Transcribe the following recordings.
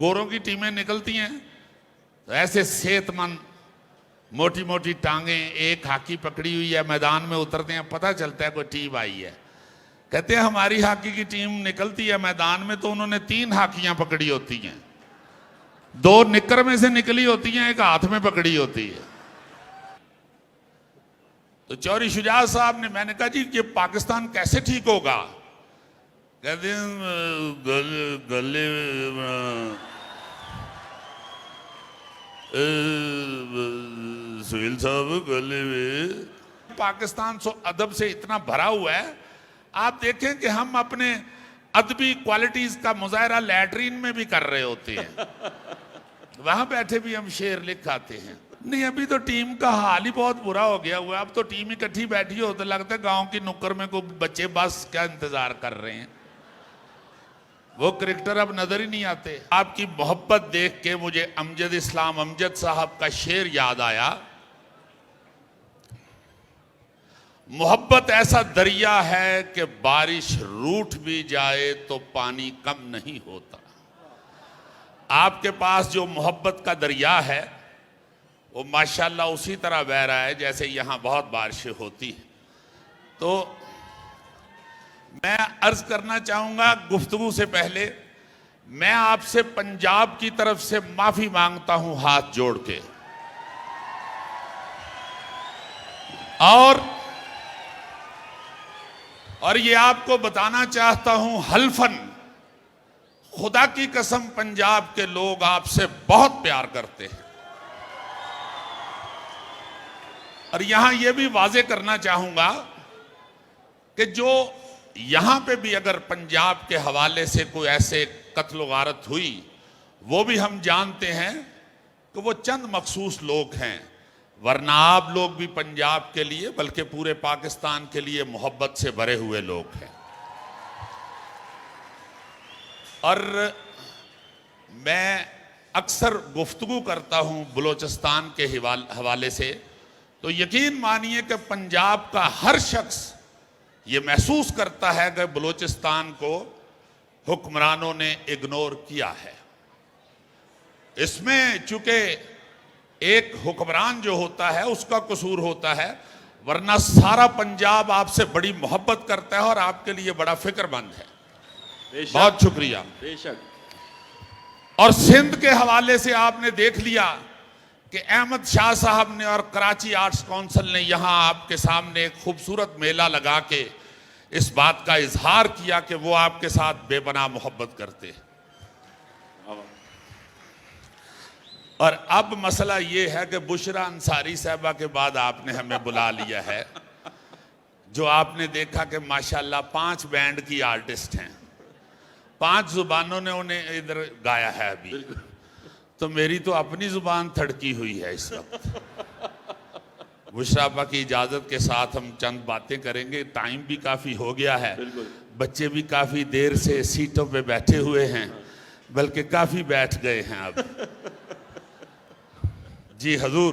गोरों की टीमें निकलती हैं तो ऐसे सेहतमंद मोटी मोटी टांगे, एक हाकी पकड़ी हुई है, मैदान में उतरते हैं, पता चलता है कोई टीम आई है। कहते हैं हमारी हाकी की टीम निकलती है मैदान में तो उन्होंने 3 हाकियां पकड़ी होती हैं, 2 निक्कर में से निकली होती हैं, एक हाथ में पकड़ी होती है। तो चौधरी शुजात साहब ने, मैंने कहा जी ये पाकिस्तान कैसे ठीक होगा? कहते हैं गले सुहेल साहब गले में। पाकिस्तान अदब से इतना भरा हुआ है, आप देखें कि हम अपने अदबी क्वालिटीज का मुजाहरा लैट्रीन में भी कर रहे होते हैं, वहां बैठे भी हम शेर लिख आते हैं। नहीं, अभी तो टीम का हाल ही बहुत बुरा हो गया हुआ है। अब तो टीम इकट्ठी बैठी हो तो लगता है गांव की नुक्कड़ में कोई बच्चे बस क्या इंतजार कर रहे हैं, वो क्रिकेटर अब नजर ही नहीं आते। आपकी मोहब्बत देख के मुझे अमजद इस्लाम अमजद साहब का शेर याद आया, मोहब्बत ऐसा दरिया है कि बारिश रूठ भी जाए तो पानी कम नहीं होता। आपके पास जो मोहब्बत का दरिया है वो माशाल्लाह उसी तरह बह रहा है जैसे यहां बहुत बारिशें होती हैं। तो मैं अर्ज करना चाहूंगा, गुफ्तगू से पहले मैं आपसे पंजाब की तरफ से माफी मांगता हूं हाथ जोड़ के, और ये आपको बताना चाहता हूं हल्फन, खुदा की कसम पंजाब के लोग आपसे बहुत प्यार करते हैं। और यहां यह भी वाजे करना चाहूंगा कि जो यहां पे भी अगर पंजाब के हवाले से कोई ऐसे कत्ल गारत हुई, वो भी हम जानते हैं कि वो चंद मखसूस लोग हैं, वरना आप लोग भी पंजाब के लिए बल्कि पूरे पाकिस्तान के लिए मोहब्बत से भरे हुए लोग हैं। और मैं अक्सर गुफ्तगू करता हूं बलूचिस्तान के हवाले से, तो यकीन मानिए कि पंजाब का हर शख्स ये महसूस करता है कि बलूचिस्तान को हुक्मरानों ने इग्नोर किया है। इसमें चूंकि एक हुक्मरान जो होता है उसका कसूर होता है, वरना सारा पंजाब आपसे बड़ी मोहब्बत करता है और आपके लिए बड़ा फिक्रमंद है। बहुत शुक्रिया। बेशक। और सिंध के हवाले से आपने देख लिया कि अहमद शाह साहब ने और कराची आर्ट्स काउंसिल ने यहां आपके सामने एक खूबसूरत मेला लगा के इस बात का इजहार किया कि वो आपके साथ बेपनाह मोहब्बत करते हैं। और अब मसला ये है कि बुशरा अंसारी साहबा के बाद आपने हमें बुला लिया है, जो आपने देखा कि माशाल्लाह 5 बैंड की आर्टिस्ट हैं, 5 जुबानों ने उन्हें इधर गाया है अभी, तो मेरी तो अपनी जुबान थड़की हुई है इस वक्त। बुशरा आपा की इजाजत के साथ हम चंद बातें करेंगे, टाइम भी काफी हो गया है, बच्चे भी काफी देर से सीटों पे बैठे हुए हैं, बल्कि काफी बैठ गए हैं अब। जी हजूर।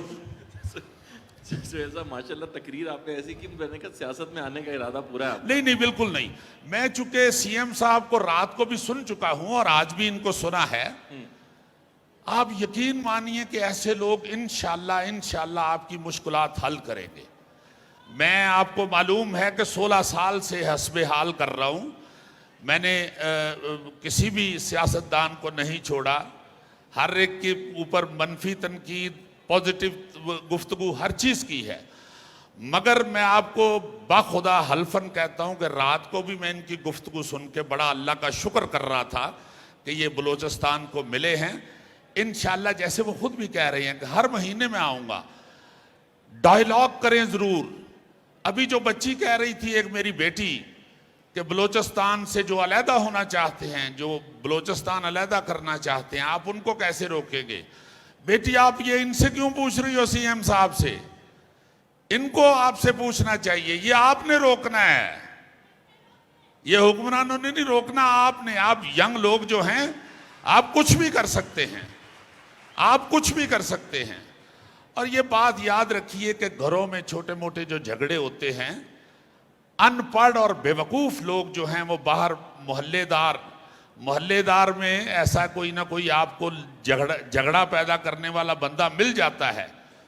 माशाल्लाह तकरीर आपने ऐसी की, मैंने कहा सियासत में आने का इरादा पूरा है। नहीं नहीं, बिल्कुल नहीं। मैं चूंकि सीएम साहब को रात को भी सुन चुका हूं और आज भी इनको सुना है, आप यकीन मानिए कि ऐसे लोग इंशाल्लाह आपकी मुश्किलात हल करेंगे। मैं, आपको मालूम है कि 16 साल से हस्बे हाल कर रहा हूं, मैंने किसी भी सियासतदान को नहीं छोड़ा, हर एक के ऊपर मनफी तनकीद, पॉजिटिव गुफ्तगू हर चीज की है, मगर मैं आपको बाखुदा हल्फन कहता हूं कि रात को भी मैं इनकी गुफ्तगू सुन के बड़ा अल्लाह का शुक्र कर रहा था कि ये बलूचिस्तान को मिले हैं। इंशाल्लाह जैसे वो खुद भी कह रहे हैं कि हर महीने में आऊंगा, डायलॉग करें जरूर। अभी जो बच्ची कह रही थी, एक मेरी बेटी, कि बलूचिस्तान से जो अलहदा होना चाहते हैं, जो बलूचिस्तान अलहदा करना चाहते हैं, आप उनको कैसे रोकेंगे? बेटी आप ये इनसे क्यों पूछ रही हो सीएम साहब से? इनको आपसे पूछना चाहिए, ये आपने रोकना है, ये हुक्मरानों ने नहीं रोकना, आपने। आप यंग लोग जो हैं, आप कुछ भी कर सकते हैं, आप कुछ भी कर सकते हैं। और ये बात याद रखिए कि घरों में छोटे मोटे जो झगड़े होते हैं, अनपढ़ और बेवकूफ लोग जो हैं वो बाहर मोहल्लेदार मोहल्लेदार में ऐसा कोई ना कोई आपको झगड़ा पैदा करने वाला बंदा मिल जाता है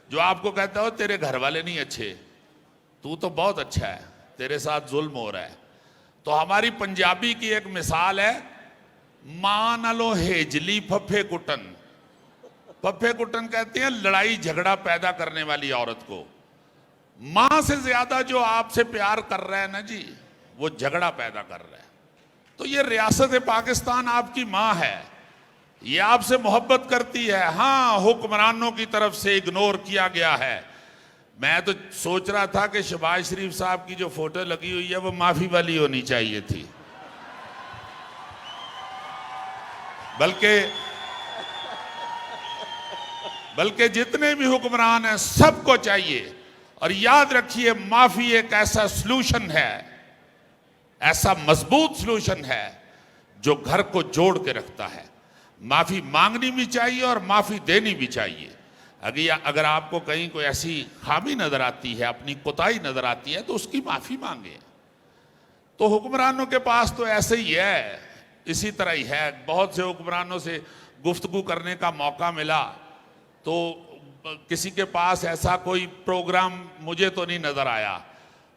जो आपको कहता हो तेरे घर वाले नहीं अच्छे, तू तो बहुत अच्छा है, तेरे साथ जुल्म हो रहा है। तो हमारी पंजाबी की एक मिसाल है, मां नालों हेजली फफे कुटन। फफे कुटन कहते हैं लड़ाई झगड़ा पैदा करने वाली औरत को। मां से ज्यादा जो आपसे प्यार कर रहा है ना जी, वो झगड़ा पैदा कर रहा है। तो ये रियासत पाकिस्तान आपकी मां है, ये आपसे मोहब्बत करती है। हाँ, हुक्मरानों की तरफ से इग्नोर किया गया है। मैं तो सोच रहा था कि शहबाज शरीफ साहब की जो फोटो लगी हुई है वो माफी वाली होनी चाहिए थी, बल्कि जितने भी हुक्मरान हैं सबको चाहिए। और याद रखिए, माफी एक ऐसा सलूशन है, ऐसा मजबूत सलूशन है जो घर को जोड़ के रखता है। माफी मांगनी भी चाहिए और माफी देनी भी चाहिए। अगर आपको कहीं कोई ऐसी खामी नजर आती है, अपनी कोताही नजर आती है, तो उसकी माफी मांगे। तो हुक्मरानों के पास तो ऐसे ही है, इसी तरह ही है। बहुत से हुक्मरानों से गुफ्तगू करने का मौका मिला तो किसी के पास ऐसा कोई प्रोग्राम मुझे तो नहीं नजर आया।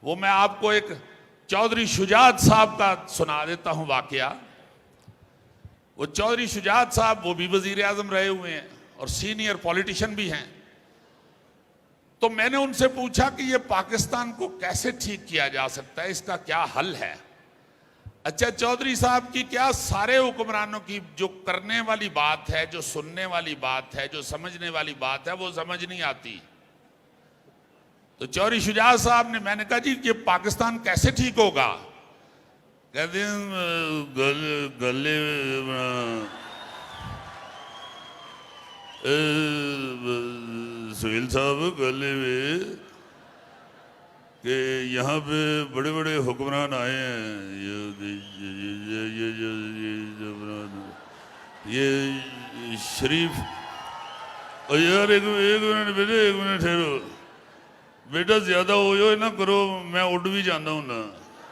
वो मैं आपको एक चौधरी शुजात साहब का सुना देता हूं वाकया। वो चौधरी शुजात साहब, वो भी वजीर आजम रहे हुए हैं और सीनियर पॉलिटिशियन भी हैं। तो मैंने उनसे पूछा कि ये पाकिस्तान को कैसे ठीक किया जा सकता है, इसका क्या हल है। अच्छा चौधरी साहब की क्या सारे हुक्मरानों की जो करने वाली बात है, जो सुनने वाली बात है, जो समझने वाली बात है, वो समझ नहीं आती। तो चौधरी शुजात साहब ने, मैंने कहा जी ये पाकिस्तान कैसे ठीक होगा। कहते हैं गले सुहेल साहब गले में कि यहाँ पे बड़े बड़े हुक्मरान आए हैं, ये शरीफ। और यार एक मिनट बेटे, एक मिनट ठहरो बेटा, ज्यादा हो ना करो, मैं उड़ भी जाना हूँ ना,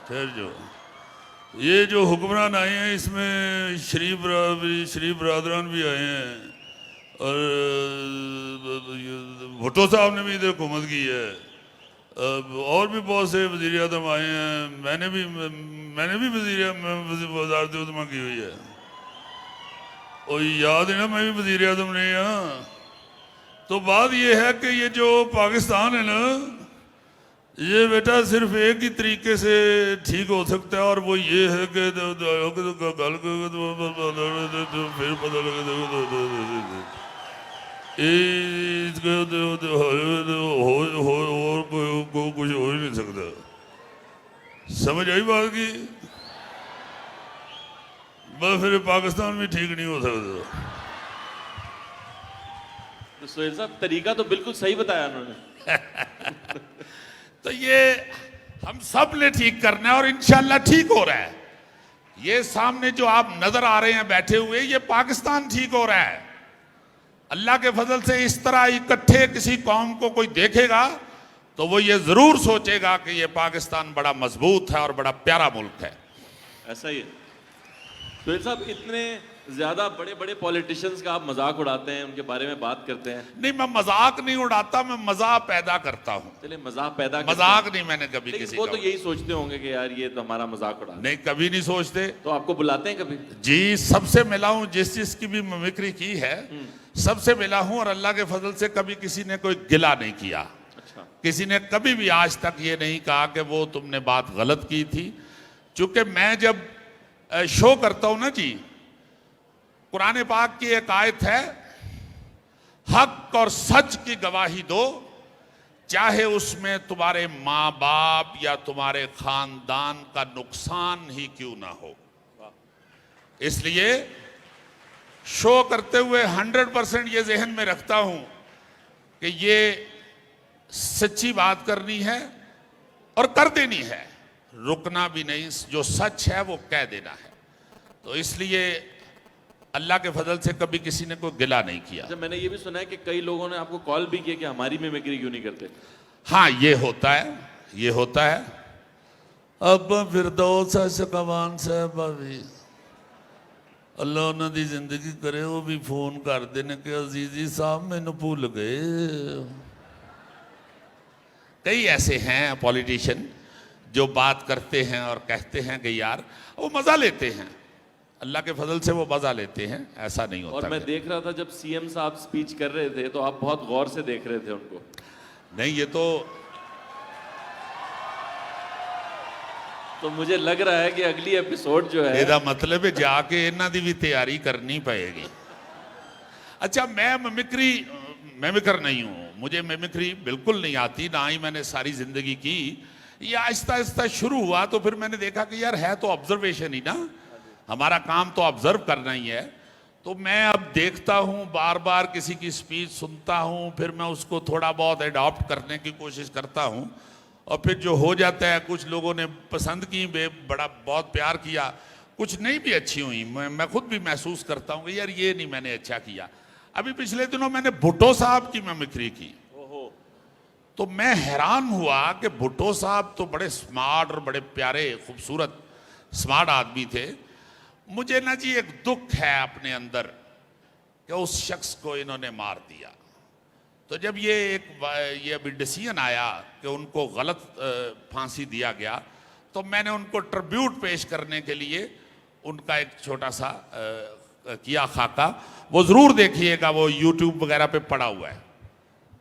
ठहर जाओ। ये जो हुक्मरान आए हैं इसमें शरीफ बरादरान भी आए हैं और भुट्टो साहब ने भी इधर हुकूमत की है, और भी बहुत से वज़ीर आज़म आए हैं। मैंने भी वज़ारत उज़्मा की हुई है, और याद है ना मैं भी वज़ीर आज़म नहीं हाँ। तो बात ये है कि ये जो पाकिस्तान है ना, ये बेटा सिर्फ एक ही तरीके से ठीक हो सकता है, और वो ये है कि गल फिर पता लगे और कुछ हो ही नहीं सकता। समझ आई बात की? बस फिर पाकिस्तान भी ठीक नहीं हो सकता। तो सोहेल साहब तरीका तो बिल्कुल सही बताया उन्होंने। तो ये हम सब ने ठीक करना है और इंशाल्लाह ठीक हो रहा है। ये सामने जो आप नजर आ रहे हैं बैठे हुए, ये पाकिस्तान ठीक हो रहा है अल्लाह के फजल से। इस तरह इकट्ठे किसी कौम को कोई देखेगा तो वो ये जरूर सोचेगा कि ये पाकिस्तान बड़ा मजबूत है और बड़ा प्यारा मुल्क है। ऐसा ही है सोहेल साहब, इतने ज्यादा बड़े बड़े पॉलिटिशियंस का आप मजाक उड़ाते हैं, उनके बारे में बात करते हैं। नहीं, मैं मजाक नहीं उड़ाता, मैं मजाक पैदा करता हूं। चलिए मजाक पैदा, मजाक नहीं मैंने कभी किसी वो का। तो यही सोचते होंगे कि यार ये तो हमारा मजाक उड़ा। नहीं, कभी नहीं सोचते। तो आपको बुलाते हैं कभी? जी, सबसे मिला हूं, जिस जिसकी भी मिमिक्री की है सबसे मिला हूं, और अल्लाह के फजल से कभी किसी ने कोई गिला नहीं किया। अच्छा। किसी ने कभी भी आज तक ये नहीं कहा कि वो तुमने बात गलत की थी। चूंकि मैं जब शो करता हूं ना जी, कुरान पाक की एक आयत है, हक और सच की गवाही दो, चाहे उसमें तुम्हारे माँ बाप या तुम्हारे खानदान का नुकसान ही क्यों ना हो। इसलिए शो करते हुए 100% ये जहन में रखता हूं कि ये सच्ची बात करनी है और कर देनी है, रुकना भी नहीं, जो सच है वो कह देना है। तो इसलिए अल्लाह के फजल से कभी किसी ने कोई गिला नहीं किया। अच्छा, मैंने ये भी सुना है कि कई लोगों ने आपको कॉल भी किया कि हमारी मिमिक्री क्यों नहीं करते। हाँ, ये होता है, ये होता है। अब फिरदौस शकवान साहब भी अल्लाह उन्होंने जिंदगी करे, वो भी फोन कर देने कि अजीजी साहब मैंने भूल गए। कई ऐसे हैं पॉलिटिशियन जो बात करते हैं और कहते हैं कि यार, वो मजा लेते हैं, अल्लाह के फजल से वो मजा लेते हैं, ऐसा नहीं होता। और मैं देख रहा था जब सीएम साहब स्पीच कर रहे थे तो आप बहुत गौर से देख रहे थे उनको। नहीं, ये तो मुझे लग रहा है कि अगली एपिसोड जो है, ਇਹਦਾ मतलब है जाके इन्हों की भी तैयारी करनी पड़ेगी। अच्छा, मैं मिमिकर नहीं हूँ, मुझे मिमिक्री बिल्कुल नहीं आती, ना ही मैंने सारी जिंदगी की। ये आहिस्ता आहिस्ता शुरू हुआ तो फिर मैंने देखा कि यार है तो ऑब्जर्वेशन ही ना, हमारा काम तो ऑब्जर्व करना ही है। तो मैं अब देखता हूँ, बार बार किसी की स्पीच सुनता हूँ, फिर मैं उसको थोड़ा बहुत एडॉप्ट करने की कोशिश करता हूँ, और फिर जो हो जाता है, कुछ लोगों ने पसंद की, बड़ा बहुत प्यार किया, कुछ नहीं भी अच्छी हुई, मैं खुद भी महसूस करता हूँ कि यार ये नहीं मैंने अच्छा किया। अभी पिछले दिनों मैंने भुट्टो साहब की मिमिक्री की, तो मैं हैरान हुआ कि भुट्टो साहब तो बड़े स्मार्ट और बड़े प्यारे खूबसूरत स्मार्ट आदमी थे। मुझे ना जी एक दुख है अपने अंदर कि उस शख्स को इन्होंने मार दिया। तो जब ये अभी डिसीजन आया कि उनको गलत फांसी दिया गया, तो मैंने उनको ट्रिब्यूट पेश करने के लिए उनका एक छोटा सा किया खाका, वो ज़रूर देखिएगा, वो यूट्यूब वगैरह पे पड़ा हुआ है।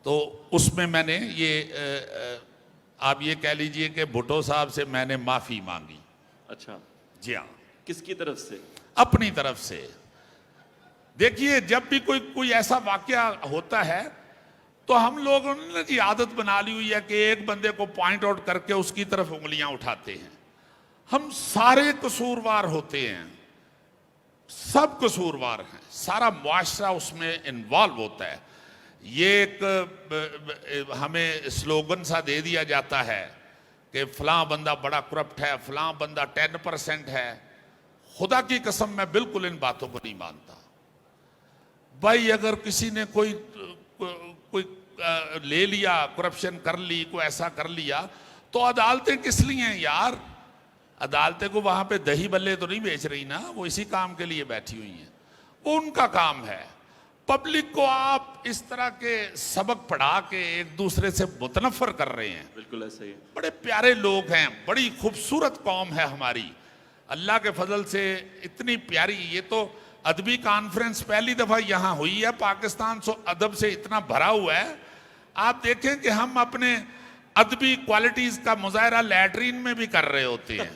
तो उसमें मैंने ये आप ये कह लीजिए कि भुट्टो साहब से मैंने माफ़ी मांगी। अच्छा, जी हाँ। किसकी तरफ से? अपनी तरफ से। देखिए, जब भी कोई ऐसा वाकया होता है तो हम लोगों ने जी आदत बना ली हुई है कि एक बंदे को पॉइंट आउट करके उसकी तरफ उंगलियां उठाते हैं। हम सारे कसूरवार होते हैं, सब कसूरवार हैं, सारा मुआशरा उसमें इन्वॉल्व होता है। ये एक हमें स्लोगन सा दे दिया जाता है कि फलां बंदा बड़ा करप्ट है, फलां बंदा 10% है। खुदा की कसम मैं बिल्कुल इन बातों को नहीं मानता। भाई अगर किसी ने कोई ले लिया, करप्शन कर ली, कोई ऐसा कर लिया, तो अदालतें किस लिए हैं यार? अदालतें को वहां पे दही बल्ले तो नहीं बेच रही ना, वो इसी काम के लिए बैठी हुई हैं, वो उनका काम है। पब्लिक को आप इस तरह के सबक पढ़ा के एक दूसरे से मुतनफर कर रहे हैं। बिल्कुल ऐसा ही है। बड़े प्यारे लोग हैं, बड़ी खूबसूरत कौम है हमारी, अल्लाह के फजल से इतनी प्यारी। ये तो अदबी कॉन्फ्रेंस पहली दफा यहाँ हुई है, पाकिस्तान अदब से इतना भरा हुआ है। आप देखें कि हम अपने अदबी क्वालिटीज का मुजाहरा लैट्रीन में भी कर रहे होते हैं।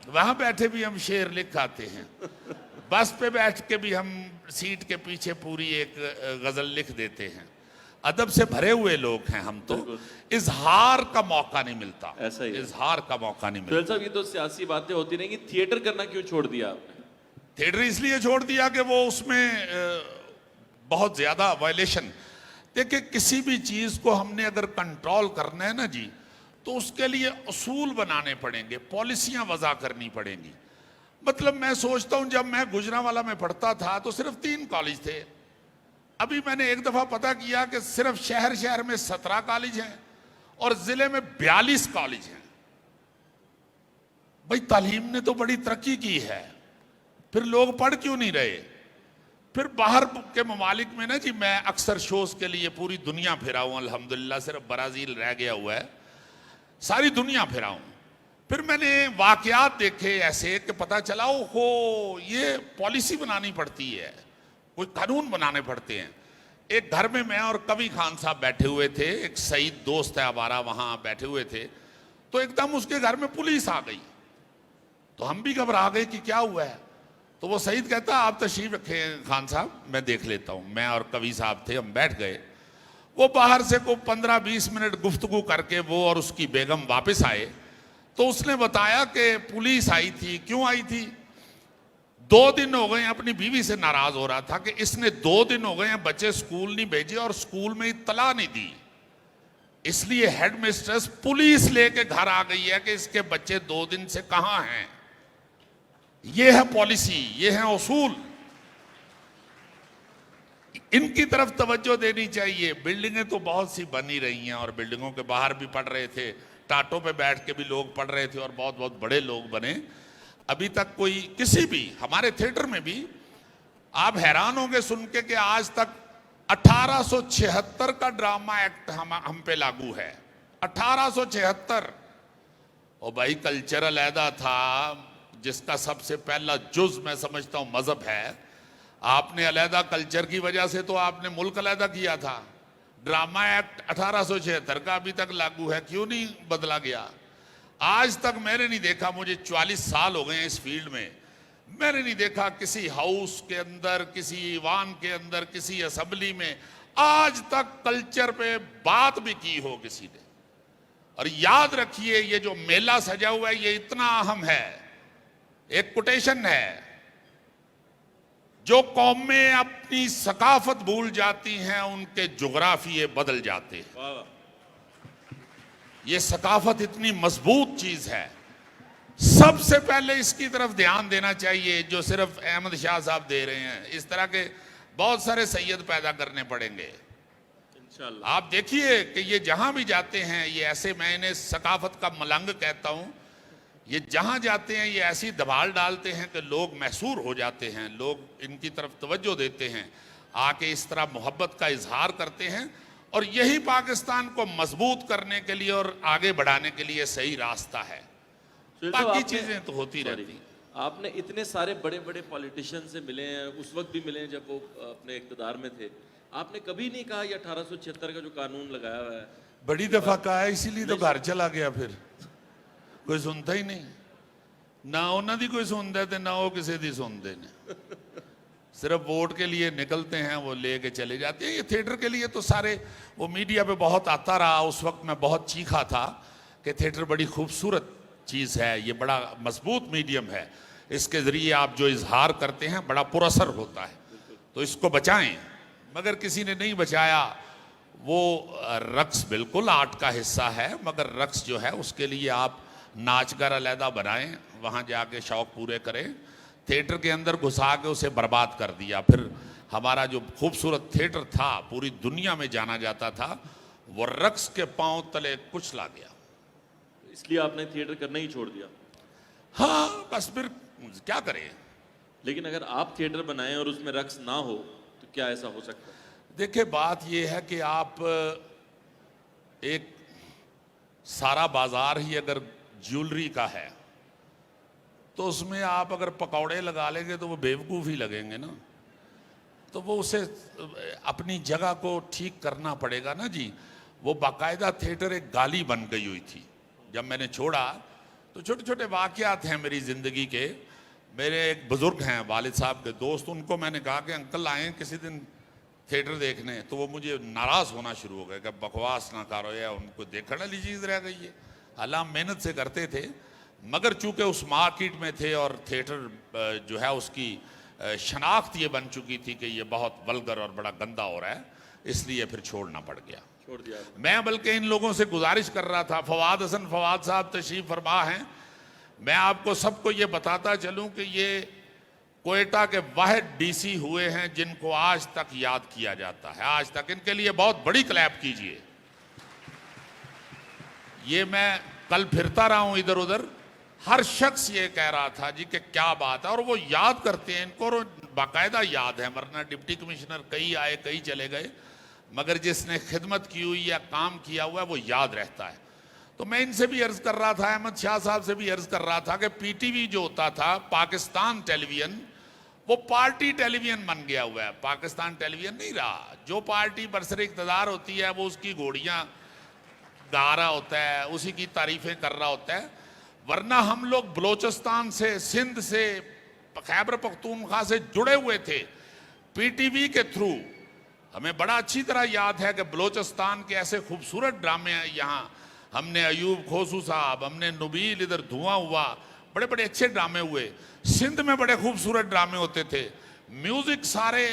वहां बैठे भी हम शेर लिख आते हैं, बस पे बैठ के भी हम सीट के पीछे पूरी एक गजल लिख देते हैं। अदब से भरे हुए लोग हैं हम, तो इजहार का मौका नहीं मिलता। ऐसा ही है। इजहार का मौका नहीं मिलता। सुहेल साहब, ये तो सियासी बातें होती नहीं कि थिएटर करना क्यों छोड़ दिया आपने? थिएटर इसलिए छोड़ दिया कि वो उसमें बहुत ज्यादा वायलेशन। देखिए, किसी भी चीज को हमने अगर कंट्रोल करना है ना जी, तो उसके लिए उसूल बनाने पड़ेंगे, पॉलिसियां वज़ा करनी पड़ेंगी। मतलब मैं सोचता हूं, जब मैं गुजरांवाला में पढ़ता था तो सिर्फ 3 कॉलेज थे। अभी मैंने एक दफा पता किया कि सिर्फ शहर में 17 कॉलेज हैं और जिले में 42 कॉलेज हैं। भाई तालीम ने तो बड़ी तरक्की की है, फिर लोग पढ़ क्यों नहीं रहे? फिर बाहर के ममालिक में ना जी, मैं अक्सर शोज के लिए पूरी दुनिया फिरा हूं, अल्हम्दुलिल्लाह सिर्फ ब्राजील रह गया हुआ है, सारी दुनिया फिरा हूं। फिर मैंने वाकयात देखे ऐसे कि पता चला हो ये पॉलिसी बनानी पड़ती है, कोई कानून बनाने पड़ते हैं। एक घर में मैं और कवि खान साहब बैठे हुए थे, एक सईद दोस्त है हमारा, वहां बैठे हुए थे, तो एकदम उसके घर में पुलिस आ गई। तो हम भी घबरा गए कि क्या हुआ है। तो वो सईद कहता, आप तशरीफ रखें खान साहब, मैं देख लेता हूँ। मैं और कवि साहब थे, हम बैठ गए। वो बाहर से को 15-20 मिनट गुफ्तगू करके वो और उसकी बेगम वापस आए। तो उसने बताया कि पुलिस आई थी। क्यों आई थी? 2 दिन हो गए, अपनी बीवी से नाराज हो रहा था कि इसने 2 दिन हो गए हैं बच्चे स्कूल नहीं भेजे और स्कूल में इत्तला नहीं दी, इसलिए हेडमिस्ट्रेस पुलिस लेके घर आ गई है कि इसके बच्चे 2 दिन से कहां हैं। ये है पॉलिसी, ये है उसूल, इनकी तरफ तवज्जो देनी चाहिए। बिल्डिंगें तो बहुत सी बनी रही हैं और बिल्डिंगों के बाहर भी पढ़ रहे थे, टाटों पे बैठ के भी लोग पढ़ रहे थे और बहुत बहुत बड़े लोग बने। अभी तक कोई किसी भी हमारे थिएटर में भी आप हैरान होंगे सुन के कि आज तक 1876 का ड्रामा एक्ट हम पे लागू है। 1876। और भाई कल्चर अलहदा था, जिसका सबसे पहला जुज मैं समझता हूं मजहब है। आपने अलहदा कल्चर की वजह से तो आपने मुल्क अलहदा किया था। ड्रामा एक्ट 1876 का अभी तक लागू है, क्यों नहीं बदला गया? आज तक मैंने नहीं देखा, मुझे 44 साल हो गए हैं इस फील्ड में, मैंने नहीं देखा किसी हाउस के अंदर, किसी ईवान के अंदर, किसी असेंबली में आज तक कल्चर पे बात भी की हो किसी ने। और याद रखिए, ये जो मेला सजा हुआ है ये इतना अहम है। एक कोटेशन है, जो कौमें अपनी सकाफत भूल जाती हैं उनके जुग्राफिये बदल जाते हैं। वाह वाह। ये सकाफत इतनी मजबूत चीज है, सबसे पहले इसकी तरफ ध्यान देना चाहिए, जो सिर्फ अहमद शाह साहब दे रहे हैं। इस तरह के बहुत सारे सैयद पैदा करने पड़ेंगे इंशाअल्लाह। आप देखिए कि ये जहां भी जाते हैं, ये ऐसे, मैं इन्हें सकाफत का मलंग कहता हूं, ये जहां जाते हैं ये ऐसी दबाल डालते हैं कि लोग मैसूर हो जाते हैं, लोग इनकी तरफ तवज्जो देते हैं, आके इस तरह मोहब्बत का इजहार करते हैं। और यही पाकिस्तान को मजबूत करने के लिए और आगे बढ़ाने के लिए सही रास्ता है। बाकी चीजें तो होती रहती। आपने इतने सारे बड़े बड़े पॉलिटिशियन से मिले हैं, उस वक्त भी मिले हैं जब वो अपने इक़्तिदार में थे, आपने कभी नहीं कहा ये 1876 का जो कानून लगाया हुआ है? बड़ी दफा कहा है, इसीलिए तो घर चला गया। फिर कोई सुनता ही नहीं, ना उन्होंने दी कोई सुनता है ना वो किसी दी सुनते ने। सिर्फ वोट के लिए निकलते हैं, वो लेके चले जाते हैं। ये थिएटर के लिए तो सारे, वो मीडिया पे बहुत आता रहा, उस वक्त मैं बहुत चीखा था कि थिएटर बड़ी खूबसूरत चीज़ है, ये बड़ा मजबूत मीडियम है, इसके ज़रिए आप जो इजहार करते हैं बड़ा पुरअसर होता है, तो इसको बचाएं। मगर किसी ने नहीं बचाया। वो रक्स बिल्कुल आर्ट का हिस्सा है, मगर रक्स जो है उसके लिए आप नाचगर अलहदा बनाएं, वहाँ जाके शौक पूरे करें। थिएटर के अंदर घुसा के उसे बर्बाद कर दिया। फिर हमारा जो खूबसूरत थिएटर था, पूरी दुनिया में जाना जाता था, वो रक्स के पांव तले कुचला गया। इसलिए आपने थिएटर करना ही छोड़ दिया? हाँ, बस फिर क्या करें। लेकिन अगर आप थिएटर बनाएं और उसमें रक्स ना हो तो क्या ऐसा हो सकता है? देखिए, बात यह है कि आप एक सारा बाजार ही अगर ज्वेलरी का है तो उसमें आप अगर पकौड़े लगा लेंगे तो वो बेवकूफ़ ही लगेंगे ना। तो वो उसे अपनी जगह को ठीक करना पड़ेगा ना जी। वो बाकायदा थिएटर एक गाली बन गई हुई थी। जब मैंने छोड़ा तो छोटे छोटे वाक़यात हैं मेरी ज़िंदगी के। मेरे एक बुज़ुर्ग हैं, वालिद साहब के दोस्त, उनको मैंने कहा कि अंकल आएँ किसी दिन थिएटर देखने, तो वो मुझे नाराज़ होना शुरू हो गए कि बकवास ना करो, या उनको देखने वाली चीज़ रह गई है। हालांकि मेहनत से करते थे, मगर चूंकि उस मार्केट में थे और थिएटर जो है उसकी शनाख्त ये बन चुकी थी कि ये बहुत वल्गर और बड़ा गंदा हो रहा है, इसलिए फिर छोड़ना पड़ गया, छोड़ दिया। मैं बल्कि इन लोगों से गुजारिश कर रहा था, फवाद हसन फवाद साहब तशरीफ फरमा हैं, मैं आपको सबको ये बताता चलूं कि ये कोयटा के वाहिद डीसी हुए हैं जिनको आज तक याद किया जाता है। आज तक इनके लिए बहुत बड़ी क्लैप कीजिए। ये मैं कल फिरता रहा हूं इधर उधर, हर शख्स ये कह रहा था जी कि क्या बात है, और वो याद करते हैं इनको, और बाकायदा याद है। वरना डिप्टी कमिश्नर कई आए कई चले गए, मगर जिसने खिदमत की हुई या काम किया हुआ है वो याद रहता है। तो मैं इनसे भी अर्ज कर रहा था, अहमद शाह साहब से भी अर्ज कर रहा था कि पीटीवी जो होता था, पाकिस्तान टेलीविजन, वो पार्टी टेलीविजन बन गया हुआ है, पाकिस्तान टेलीविजन नहीं रहा। जो पार्टी बरसर इक़्तिदार होती है वो उसकी घोड़ियाँ गा रहा होता है, उसी की तारीफें कर रहा होता है। वरना हम लोग बलोचिस्तान से, सिंध से, खैबर पख्तूनख्वा से जुड़े हुए थे पीटीवी के थ्रू। हमें बड़ा अच्छी तरह याद है कि बलोचिस्तान के ऐसे खूबसूरत ड्रामे हैं यहाँ। हमने अयूब खोसू साहब, हमने नुबील, इधर धुआं हुआ, बड़े बड़े अच्छे ड्रामे हुए। सिंध में बड़े खूबसूरत ड्रामे होते थे। म्यूज़िक सारे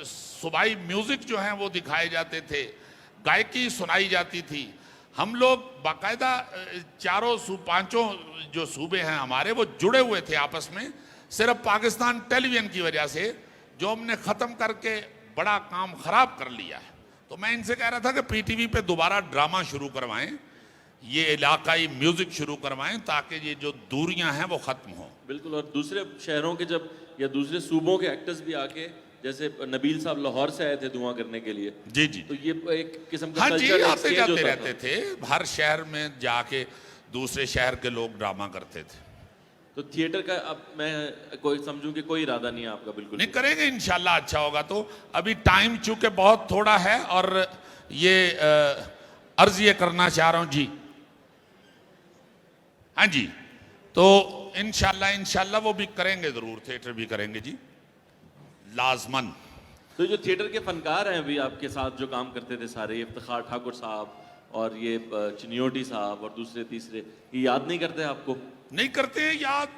सूबाई म्यूज़िक जो हैं वो दिखाए जाते थे, गायकी सुनाई जाती थी। हम लोग बाकायदा पांचों जो सूबे हैं हमारे, वो जुड़े हुए थे आपस में, सिर्फ पाकिस्तान टेलीविजन की वजह से, जो हमने ख़त्म करके बड़ा काम ख़राब कर लिया है। तो मैं इनसे कह रहा था कि पीटीवी पे दोबारा ड्रामा शुरू करवाएं। ये इलाकाई म्यूजिक शुरू करवाएं ताकि ये जो दूरियां हैं वो खत्म हो। बिल्कुल। और दूसरे शहरों के जब या दूसरे सूबों के एक्टर्स भी आके, जैसे नबील साहब लाहौर से आए थे धुआं करने के लिए, जी जी, तो ये एक किस्म का हाँ जी, कल्चर आते एक्सचेंज जाते होता रहते था। थे, हर शहर में जाके दूसरे शहर के लोग ड्रामा करते थे। तो थिएटर का अब मैं कोई समझूं कि कोई इरादा नहीं है आपका? बिल्कुल नहीं, करेंगे इंशाल्लाह, अच्छा होगा। तो अभी टाइम चूंकि बहुत थोड़ा है और ये अर्ज ये करना चाह रहा हूं जी, हाँ जी, तो इंशाल्लाह इंशाल्लाह वो भी करेंगे, जरूर थिएटर भी करेंगे जी, लाजमन। तो जो थिएटर के फनकार हैं अभी आपके साथ जो काम करते थे सारे, इफ्तिखार ठाकुर साहब और ये चिन्योटी साहब और दूसरे तीसरे, ये याद नहीं करते आपको? नहीं करते हैं याद,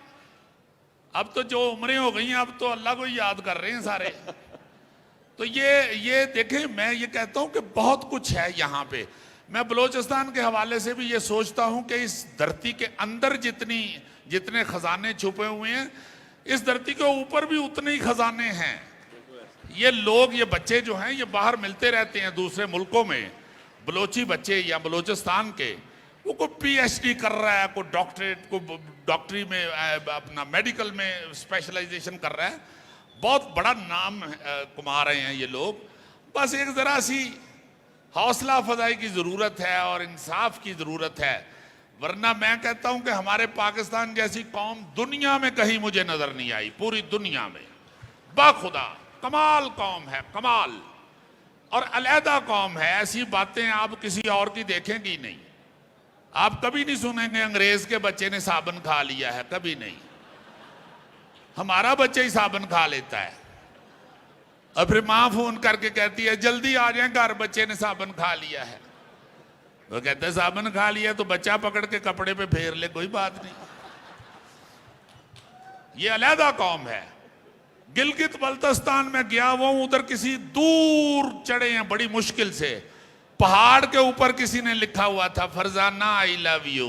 अब तो जो उम्रें हो गई हैं अब तो अल्लाह को ही याद कर रहे हैं सारे। तो ये देखें, मैं ये कहता हूं कि बहुत कुछ है यहाँ पे। मैं बलोचिस्तान के हवाले से भी ये सोचता हूं कि इस धरती के अंदर जितने खजाने छुपे हुए हैं, इस धरती के ऊपर भी उतने ही खजाने हैं। ये लोग, ये बच्चे जो हैं, ये बाहर मिलते रहते हैं दूसरे मुल्कों में, बलोची बच्चे या बलोचिस्तान के, वो कोई PhD कर रहा है, कोई डॉक्टरेट, को डॉक्टरी में अपना मेडिकल में स्पेशलाइजेशन कर रहा है, बहुत बड़ा नाम कमा रहे हैं ये लोग। बस एक जरा सी हौसला अफजाई की जरूरत है और इंसाफ की जरूरत है, वरना मैं कहता हूं कि हमारे पाकिस्तान जैसी कौम दुनिया में कहीं मुझे नजर नहीं आई, पूरी दुनिया में। बाखुदा कमाल कौम है, कमाल, और अलहदा कौम है। ऐसी बातें आप किसी और की देखेंगी नहीं। आप कभी नहीं सुनेंगे अंग्रेज के बच्चे ने साबन खा लिया है, कभी नहीं। हमारा बच्चा ही साबन खा लेता है और फिर माँ फोन करके कहती है जल्दी आ जाए घर, बच्चे ने साबन खा लिया है। वो कहते हैं साबन खा लिया तो बच्चा पकड़ के कपड़े पे फेर ले, कोई बात नहीं। ये अलहदा कौम है। गिलगित बल्तिस्तान में गया वो, उधर किसी दूर चढ़े हैं बड़ी मुश्किल से, पहाड़ के ऊपर किसी ने लिखा हुआ था फरजाना आई लव यू।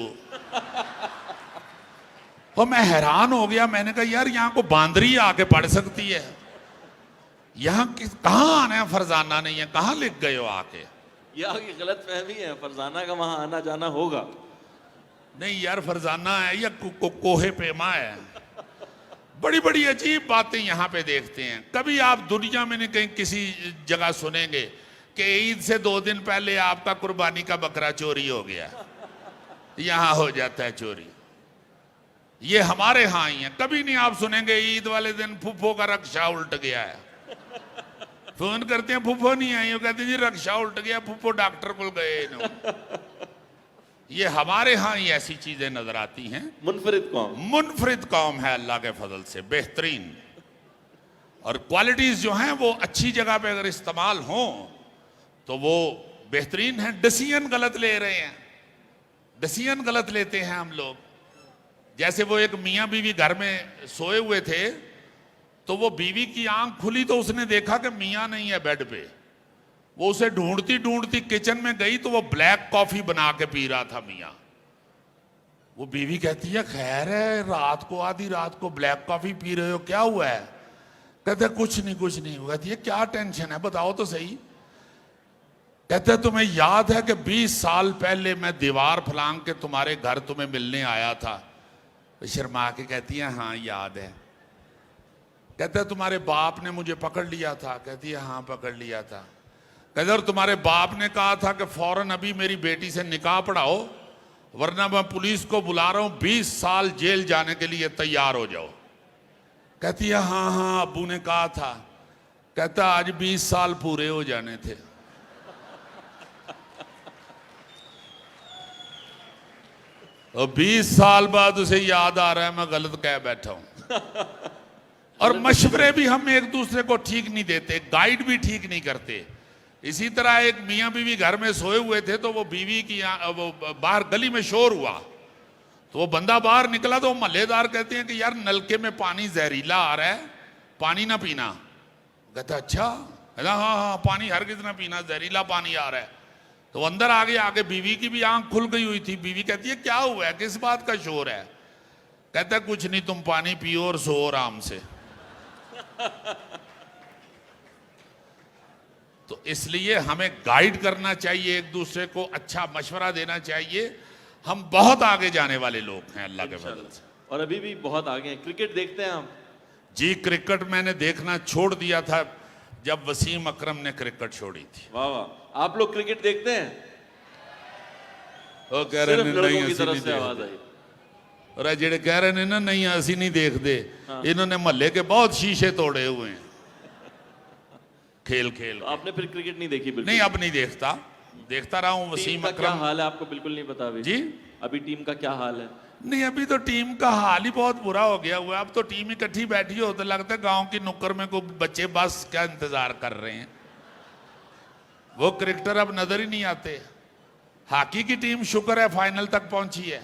और मैं हैरान हो गया, मैंने कहा यार यहाँ को बांदरी आके पढ़ सकती है, यहाँ कहाँ आना है, फरजाना नहीं है, कहाँ लिख गए हो आके? ये आपकी गलत फहमी है, फरजाना का वहां आना जाना होगा। नहीं यार, फरजाना है या कोहे पेमा है। बड़ी बड़ी अजीब बातें यहाँ पे देखते हैं। कभी आप दुनिया में नहीं कहीं किसी जगह सुनेंगे कि ईद से 2 दिन पहले आपका कुर्बानी का बकरा चोरी हो गया, यहाँ हो जाता है चोरी। ये हमारे यहाँ ही है। कभी नहीं आप सुनेंगे ईद वाले दिन फुफ्फो का रक्षा उल्ट गया है। फोन करते हैं फुफ्फो नहीं आई, वो कहते जी रक्षा उल्ट गया, फुफ्फो डॉक्टर को गए न। ये हमारे यहाँ ही ऐसी चीजें नजर आती हैं। मुनफरिद कौम है अल्लाह के फजल से, बेहतरीन। और क्वालिटीज जो हैं वो अच्छी जगह पे अगर इस्तेमाल हों तो वो बेहतरीन है। डिसीजन गलत ले रहे हैं, डिसीजन गलत लेते हैं हम लोग। जैसे वो एक मियाँ बीवी घर में सोए हुए थे, तो वो बीवी की आंख खुली तो उसने देखा कि मियाँ नहीं है बेड पे। वो उसे ढूंढती ढूंढती किचन में गई तो वो ब्लैक कॉफी बना के पी रहा था मियाँ। वो बीवी कहती है खैर है, रात को आधी रात को ब्लैक कॉफी पी रहे हो, क्या हुआ है? कहते कुछ नहीं कुछ नहीं। कहती है क्या टेंशन है, बताओ तो सही। कहते तुम्हें याद है कि 20 साल पहले मैं दीवार फलांग के तुम्हारे घर तुम्हें मिलने आया था? शर्मा के कहती है हाँ याद है। कहते तुम्हारे बाप ने मुझे पकड़ लिया था? कहती है हाँ पकड़ लिया था। कहते और तुम्हारे बाप ने कहा था कि फौरन अभी मेरी बेटी से निकाह पढ़ाओ वरना मैं पुलिस को बुला रहा हूं, 20 साल जेल जाने के लिए तैयार हो जाओ। कहती है हाँ हाँ अब्बू ने कहा था। कहता आज 20 साल पूरे हो जाने थे। और 20 साल बाद उसे याद आ रहा है मैं गलत कह बैठा हूं। और मशवरे भी हम एक दूसरे को ठीक नहीं देते, गाइड भी ठीक नहीं करते। इसी तरह एक मियाँ बीवी घर में सोए हुए थे तो वो बीवी की वो बाहर गली में शोर हुआ तो वो बंदा बाहर निकला तो महल्लेदार कहते हैं कि यार नलके में पानी जहरीला आ रहा है, पानी ना पीना। कहता अच्छा? हाँ हाँ पानी हरगिज ना पीना, जहरीला पानी आ रहा है। तो अंदर आगे बीवी की भी आंख खुल गई हुई थी। बीवी कहती है क्या हुआ है, किस बात का शोर है? कहता है कुछ नहीं, तुम पानी पियो और सो आराम से। तो इसलिए हमें गाइड करना चाहिए, एक दूसरे को अच्छा मशवरा देना चाहिए। हम बहुत आगे जाने वाले लोग हैं अल्लाह के फजल से। और अभी भी बहुत आगे हैं। क्रिकेट देखते हैं आप? जी, क्रिकेट मैंने देखना छोड़ दिया था जब वसीम अकरम ने क्रिकेट छोड़ी थी। वाह वाह, आप लोग क्रिकेट देखते हैं? वो कह रहे सिर्फ ने लड़कों नहीं की ਅਸੀਂ तरफ नहीं से आवाज देखते। आई। और जेड़े कह रहे ने ना नहीं ਅਸੀਂ नहीं देखते, इन्होंने मोहल्ले के बहुत शीशे तोड़े हुए हैं खेल खेल तो के। आपने फिर क्रिकेट नहीं देखी? बिल्कुल नहीं, अब नहीं देखता, देखता रहा हूँ टीम वसीम का क्या अकरम। हाल है आपको बिल्कुल नहीं पता अभी? जी अभी टीम का क्या हाल है? नहीं, अभी तो टीम का हाल ही बहुत बुरा हो गया हुआ है। अब तो टीम इकट्ठी बैठी हो तो लगता है गांव की नुक्कड़ में कोई बच्चे बस क्या इंतजार कर रहे हैं। वो क्रिकेटर अब नजर ही नहीं आते। हॉकी की टीम शुक्र है फाइनल तक पहुंची है,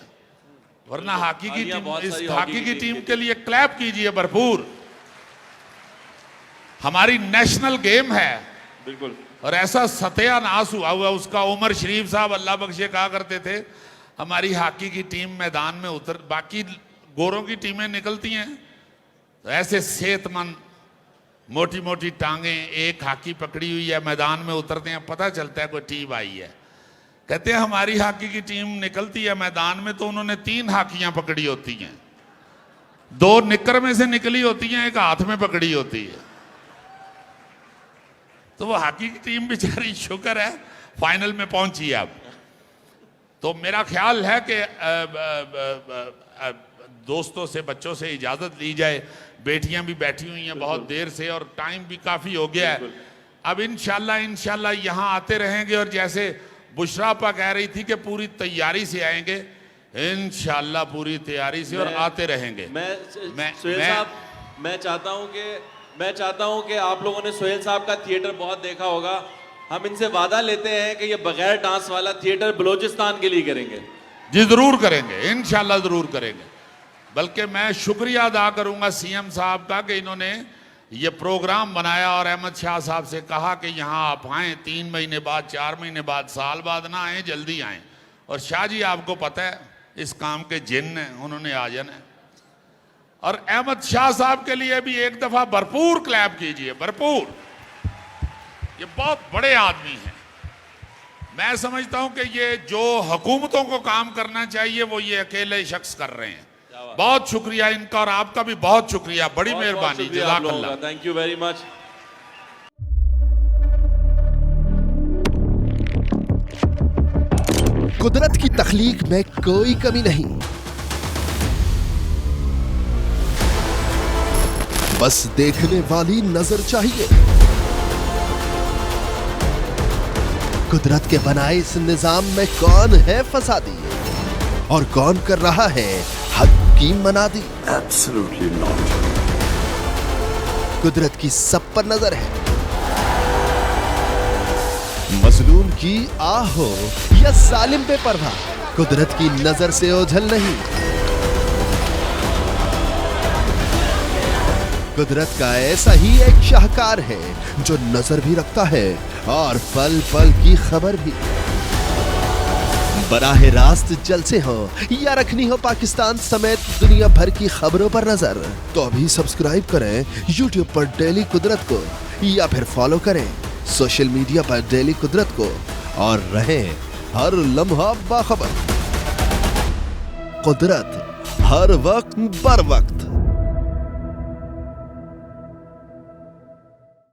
वरना हॉकी की यहाँ टीम, बहुत इस सारी हॉकी की टीम के लिए क्लैप कीजिए भरपूर। हमारी नेशनल गेम है बिल्कुल। और ऐसा सत्यानाश हुआ हुआ उसका। उमर शरीफ साहब अल्लाह बख्शे कहा करते थे हमारी हॉकी की टीम मैदान में उतर, बाकी गोरों की टीमें निकलती हैं तो ऐसे सेहतमंद मोटी मोटी टांगे, एक हॉकी पकड़ी हुई है, मैदान में उतरते हैं, पता चलता है कोई टीम आई है। कहते हैं हमारी हॉकी की टीम निकलती है मैदान में तो उन्होंने 3 हॉकियां पकड़ी होती हैं, 2 निक्कर में से निकली होती हैं, एक हाथ में पकड़ी होती है। तो वो हॉकी की टीम बेचारी शुक्र है फाइनल में पहुंची है। अब तो मेरा ख्याल है कि दोस्तों से, बच्चों से इजाजत ली जाए। बेटियां भी बैठी हुई हैं बहुत देर से और टाइम भी काफी हो गया है। अब इंशाल्लाह यहाँ आते रहेंगे और जैसे बुशरा आपा कह रही थी कि पूरी तैयारी से आएंगे, इंशाल्लाह पूरी तैयारी से और आते रहेंगे। सोहेल साहब, मैं चाहता हूं कि आप लोगों ने सोहेल साहब का थिएटर बहुत देखा होगा। हम इनसे वादा लेते हैं कि ये बगैर डांस वाला थिएटर बलूचिस्तान के लिए करेंगे। जी जरूर करेंगे, इंशाल्लाह जरूर करेंगे। बल्कि मैं शुक्रिया अदा करूंगा सीएम साहब का कि इन्होंने ये प्रोग्राम बनाया और अहमद शाह साहब से कहा कि यहाँ आप आएँ 3 महीने बाद, 4 महीने बाद, साल बाद ना आएँ, जल्दी आएँ। और शाह जी आपको पता है इस काम के जिन हैं, उन्होंने आ जाना है। और अहमद शाह साहब के लिए भी एक दफा भरपूर क्लैप कीजिए, भरपूर। ये बहुत बड़े आदमी हैं। मैं समझता हूं कि ये जो हुकूमतों को काम करना चाहिए वो ये अकेले शख्स कर रहे हैं। बहुत शुक्रिया इनका और आपका भी बहुत शुक्रिया, बड़ी मेहरबानी, जज़ाकल्लाह। Thank you very much. कुदरत की तख्लीक में कोई कमी नहीं, बस देखने वाली नजर चाहिए। कुदरत के बनाए इस निजाम में कौन है फसादी और कौन कर रहा है हद की मनादी? Absolutely not. कुदरत की सब पर नजर है। मजलूम की आह हो या जालिम पे परवाह, कुदरत की नजर से ओझल नहीं। कुदरत का ऐसा ही एक शाहकार है जो नजर भी रखता है और पल पल की खबर भी। बराह रास्त जलसे हो या रखनी हो पाकिस्तान समेत दुनिया भर की खबरों पर नजर, तो अभी सब्सक्राइब करें YouTube पर डेली कुदरत को या फिर फॉलो करें सोशल मीडिया पर डेली कुदरत को और रहें हर लम्हा बाखबर। कुदरत हर वक्त बर वक्त।